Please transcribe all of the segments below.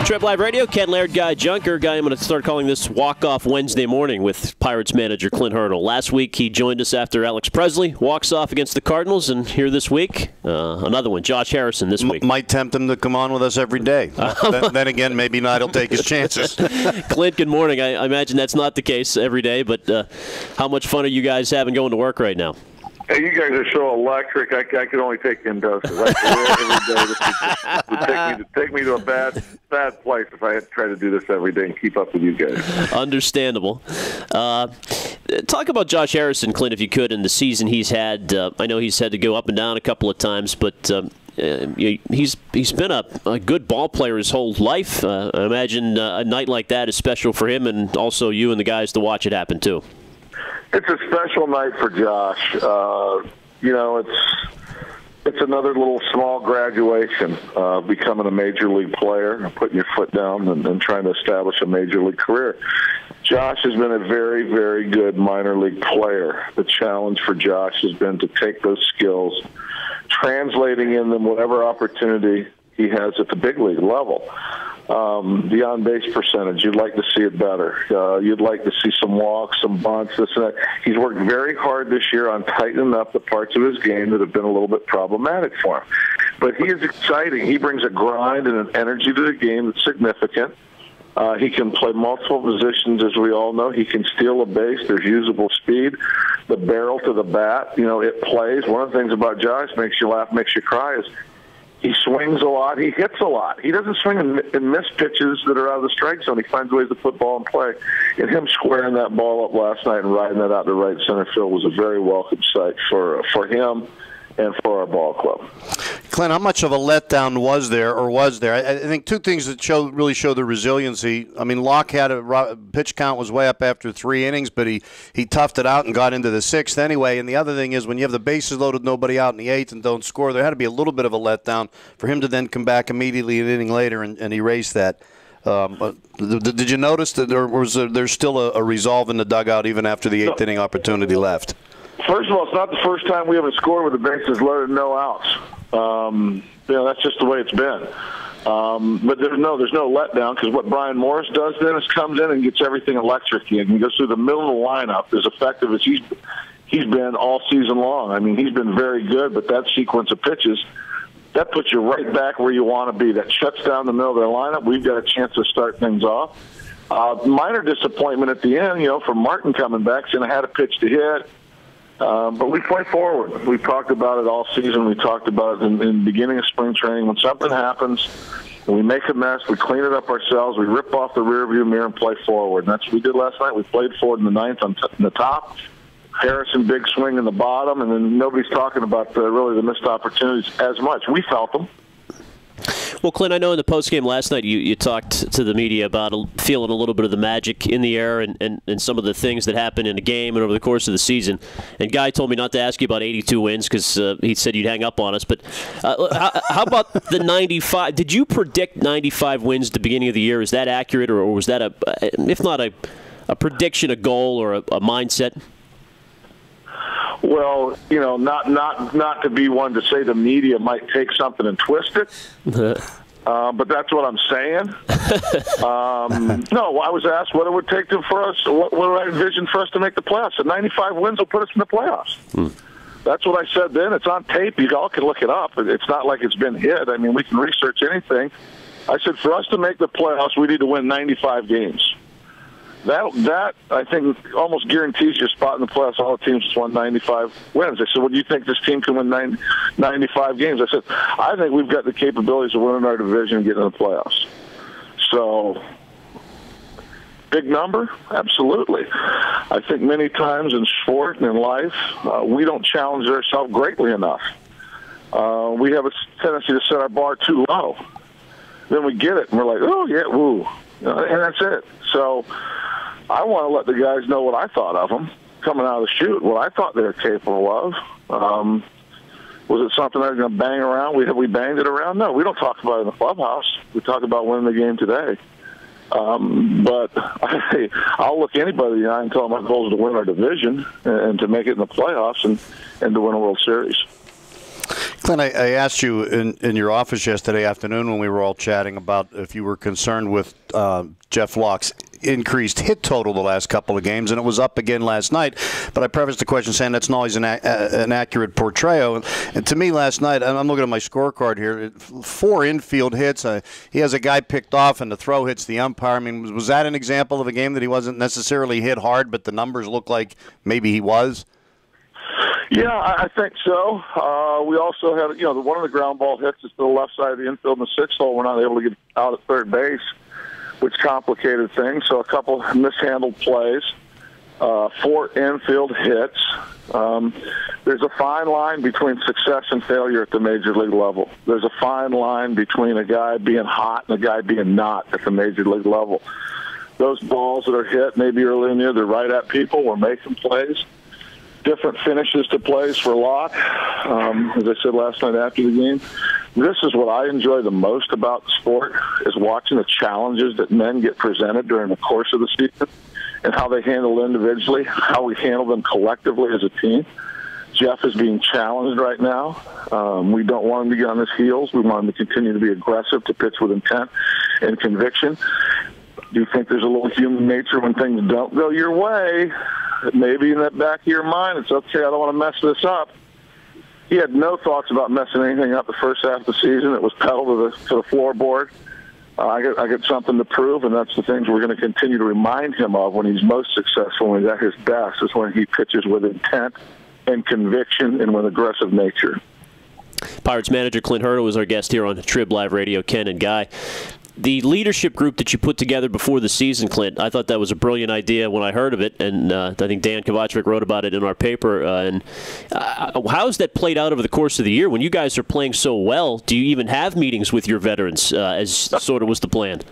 Trip Live Radio, Ken Laird, Guy Junker. Guy, I'm going to start calling this Walk-Off Wednesday morning with Pirates manager Clint Hurdle. Last week, he joined us after Alex Presley walks off against the Cardinals, and here this week, another one, Josh Harrison this week. Might tempt him to come on with us every day. Then again, maybe not. He'll take his chances. Clint, good morning. I imagine that's not the case every day, but how much fun are you guys having going to work right now? Hey, you guys are so electric. I can only take in doses. I every day. This would take me to a bad place if I had to try to do this every day and keep up with you guys. Understandable. Talk about Josh Harrison, Clint, if you could, in the season he's had. I know he's had to go up and down a couple of times, but he's been a good ball player his whole life. I imagine a night like that is special for him, and also you and the guys to watch it happen too. It's a special night for Josh. It's another little small graduation, becoming a major league player, putting your foot down and trying to establish a major league career. Josh has been a very, very good minor league player. The challenge for Josh has been to take those skills, translating in them whatever opportunity he has at the big league level. The on-base percentage, you'd like to see it better. You'd like to see some walks, some bunts, this and that. He's worked very hard this year on tightening up the parts of his game that have been a little bit problematic for him. But he is exciting. He brings a grind and an energy to the game that's significant. He can play multiple positions, as we all know. He can steal a base. There's usable speed. The barrel to the bat, it plays. One of the things about Josh makes you laugh, makes you cry is he swings a lot. He hits a lot. He doesn't swing and miss pitches that are out of the strike zone. He finds ways to put ball in play. And him squaring that ball up last night and riding that out to right center field was a very welcome sight for him and for our ball club. Clint, how much of a letdown was there? I think two things that really show the resiliency. I mean, Locke had a pitch count was way up after 3 innings, but he toughed it out and got into the 6th anyway. And the other thing is when you have the bases loaded, nobody out in the 8th and don't score, there had to be a little bit of a letdown for him to then come back immediately an inning later and erase that. Did you notice that there's still a resolve in the dugout even after the 8th inning opportunity left? First of all, it's not the first time we haven't scored with the bases loaded and no outs. That's just the way it's been. But there's no letdown because what Brian Morris does then is comes in and gets everything electric. He goes through the middle of the lineup as effective as he's been all season long. I mean, he's been very good, but that sequence of pitches, that puts you right back where you want to be. That shuts down the middle of their lineup. We've got a chance to start things off. Minor disappointment at the end, for Martin coming back, saying I had a pitch to hit. But we play forward. We've talked about it all season. We talked about it in the beginning of spring training. When something happens and we make a mess, we clean it up ourselves. We rip off the rearview mirror and play forward. And that's what we did last night. We played forward in the 9th on the top. Harrison, big swing in the bottom. And then nobody's talking about really the missed opportunities as much. We felt them. Well, Clint, I know in the postgame last night you talked to the media about feeling a little bit of the magic in the air and some of the things that happen in a game and over the course of the season. And Guy told me not to ask you about 82 wins because he said you'd hang up on us. But how about the 95? Did you predict 95 wins at the beginning of the year? Is that accurate, or was that, if not a prediction, a goal, or a mindset? Well, not to be one to say the media might take something and twist it, but that's what I'm saying. No, I was asked what it would take for us, what do I envision for us to make the playoffs. And 95 wins will put us in the playoffs. That's what I said then. It's on tape. You all can look it up. It's not like it's been hid. I mean, we can research anything. I said for us to make the playoffs, we need to win 95 games. That I think almost guarantees you a spot in the playoffs. All the teams just won 95 wins. They said, "Well, do you think this team can win 95 games?" I said, "I think we've got the capabilities of winning our division and getting in the playoffs." So, big number, absolutely. I think many times in sport and in life, we don't challenge ourselves greatly enough. We have a tendency to set our bar too low. Then we get it, and we're like, "Oh yeah, woo," and that's it. So. I want to let the guys know what I thought of them coming out of the chute, what I thought they were capable of. Was it something that was going to bang around? Have we banged it around? No, we don't talk about it in the clubhouse. We talk about winning the game today. But I'll look anybody in the eye and tell them our goal is to win our division and to make it in the playoffs and to win a World Series. Clint, I asked you in your office yesterday afternoon when we were all chatting about if you were concerned with Jeff Locke's increased hit total the last couple of games, and it was up again last night. But I prefaced the question saying that's not always an accurate portrayal. And to me last night, I'm looking at my scorecard here, 4 infield hits. He has a guy picked off, and the throw hits the umpire. I mean, was that an example of a game that he wasn't necessarily hit hard, but the numbers look like maybe he was? Yeah, I think so. We also had, one of the ground ball hits is to the left side of the infield in the 6th hole. We're not able to get out at third base, which complicated things. So a couple mishandled plays, 4 infield hits. There's a fine line between success and failure at the major league level. There's a fine line between a guy being hot and a guy being not at the major league level. Those balls that are hit maybe early in the year, they're right at people. We're making plays. Different finishes to plays for Locke. As I said last night after the game, this is what I enjoy the most about the sport, is watching the challenges that men get presented during the course of the season and how they handle individually, how we handle them collectively as a team. Jeff is being challenged right now. We don't want him to get on his heels. We want him to continue to be aggressive, to pitch with intent and conviction. Do you think there's a little human nature when things don't go your way? Maybe in that back of your mind, it's okay, I don't want to mess this up. He had no thoughts about messing anything up the first half of the season. It was pedal to the floorboard. I get something to prove, and that's the things we're going to continue to remind him of when he's most successful, when he's at his best, is when he pitches with intent and conviction and with aggressive nature. Pirates manager Clint was our guest here on Trib Live Radio. Ken and Guy. The leadership group that you put together before the season, Clint, I thought that was a brilliant idea when I heard of it, and I think Dan Kovacevic wrote about it in our paper. How has that played out over the course of the year? When you guys are playing so well, do you even have meetings with your veterans, as sort of was the plan?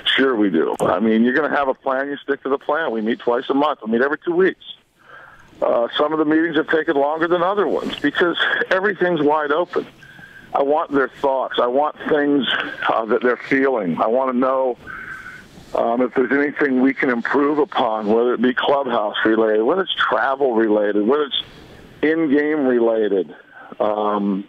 Sure we do. I mean, you're going to have a plan, you stick to the plan. We meet twice a month. We meet every 2 weeks. Some of the meetings have taken longer than other ones because everything's wide open. I want their thoughts. I want things that they're feeling. I want to know if there's anything we can improve upon, whether it be clubhouse related, whether it's travel related, whether it's in-game related. We're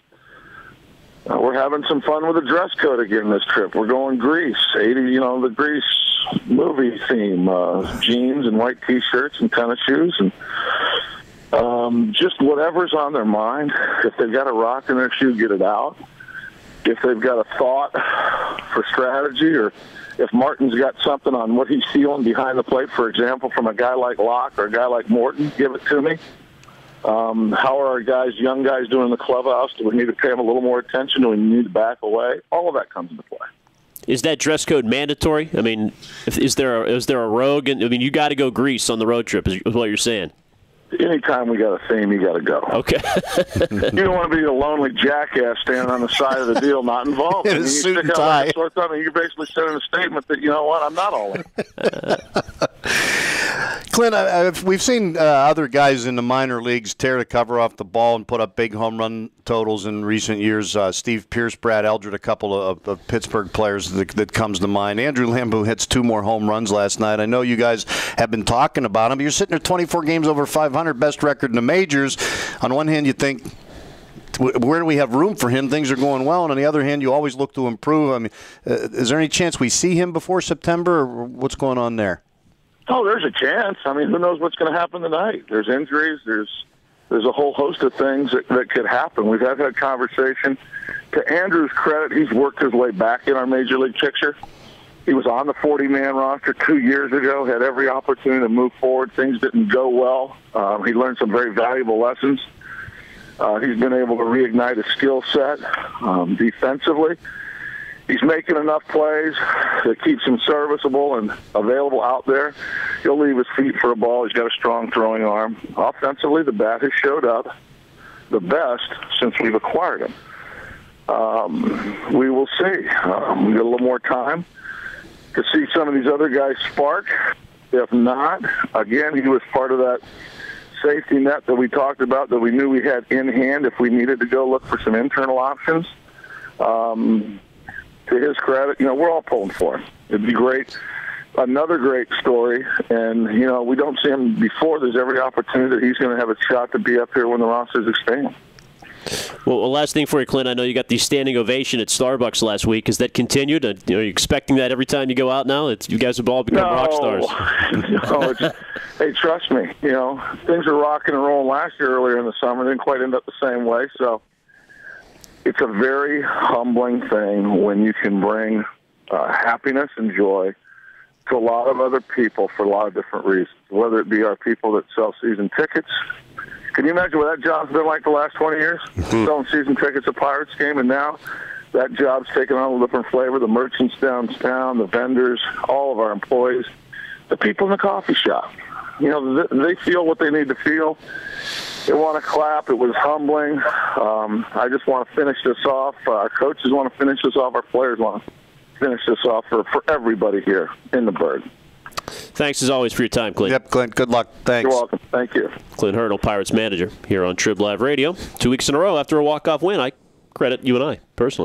having some fun with the dress code again this trip. We're going Greece, the Greece movie theme, jeans and white T-shirts and tennis shoes, and just whatever's on their mind. If they've got a rock in their shoe, get it out. If they've got a thought for strategy, or if Martin's got something on what he's feeling behind the plate, for example, from a guy like Locke or a guy like Morton, give it to me. How are our young guys doing in the clubhouse? Do we need to pay them a little more attention? Do we need to back away? All of that comes into play. Is that dress code mandatory? I mean, is there a rogue? I mean, you got to go Greece on the road trip, is what you're saying. Anytime we got a theme, you got to go. Okay. You don't want to be a lonely jackass standing on the side of the deal, not involved. In a suit and tie. You're basically sending a statement that, you know what, I'm not all in. Clint, we've seen other guys in the minor leagues tear the cover off the ball and put up big home run totals in recent years. Steve Pearce, Brad Eldred, a couple of Pittsburgh players that comes to mind. Andrew Lambu hits 2 more home runs last night. I know you guys have been talking about him. You're sitting there 24 games over 500, best record in the majors. On one hand, you think, where do we have room for him? Things are going well. And on the other hand, you always look to improve. I mean, is there any chance we see him before September, or what's going on there? Oh, there's a chance. I mean, who knows what's going to happen tonight? There's injuries. There's a whole host of things that could happen. We've had that conversation. To Andrew's credit, he's worked his way back in our major league picture. He was on the 40-man roster 2 years ago, had every opportunity to move forward. Things didn't go well. He learned some very valuable lessons. He's been able to reignite his skill set defensively. He's making enough plays that keeps him serviceable and available out there. He'll leave his feet for a ball. He's got a strong throwing arm. Offensively, the bat has showed up the best since we've acquired him. We will see. We got a little more time to see some of these other guys spark. If not, again, he was part of that safety net that we talked about, that we knew we had in hand if we needed to go look for some internal options. To his credit, we're all pulling for him. It'd be great. Another great story, and, we don't see him before. There's every opportunity that he's going to have a shot to be up here when the rosters expand. Well, last thing for you, Clint. I know you got the standing ovation at Starbucks last week. Has that continued? Are you expecting that every time you go out now? You guys have all become rock stars. No, hey, trust me. Things were rocking and rolling last year earlier in the summer. Didn't quite end up the same way. So it's a very humbling thing when you can bring happiness and joy to a lot of other people for a lot of different reasons, whether it be our people that sell season tickets. Can you imagine what that job's been like the last 20 years? Selling season tickets at Pirates game, and now that job's taken on a different flavor. The merchants downtown, the vendors, all of our employees, the people in the coffee shop. They feel what they need to feel. They want to clap. It was humbling. I just want to finish this off. Our coaches want to finish this off. Our players want to finish this off for everybody here in the Bird. Thanks, as always, for your time, Clint. Yep, Clint. Good luck. Thanks. You're welcome. Thank you. Clint Hurdle, Pirates manager, here on Trib Live Radio. 2 weeks in a row after a walk-off win. I credit you and I, personally.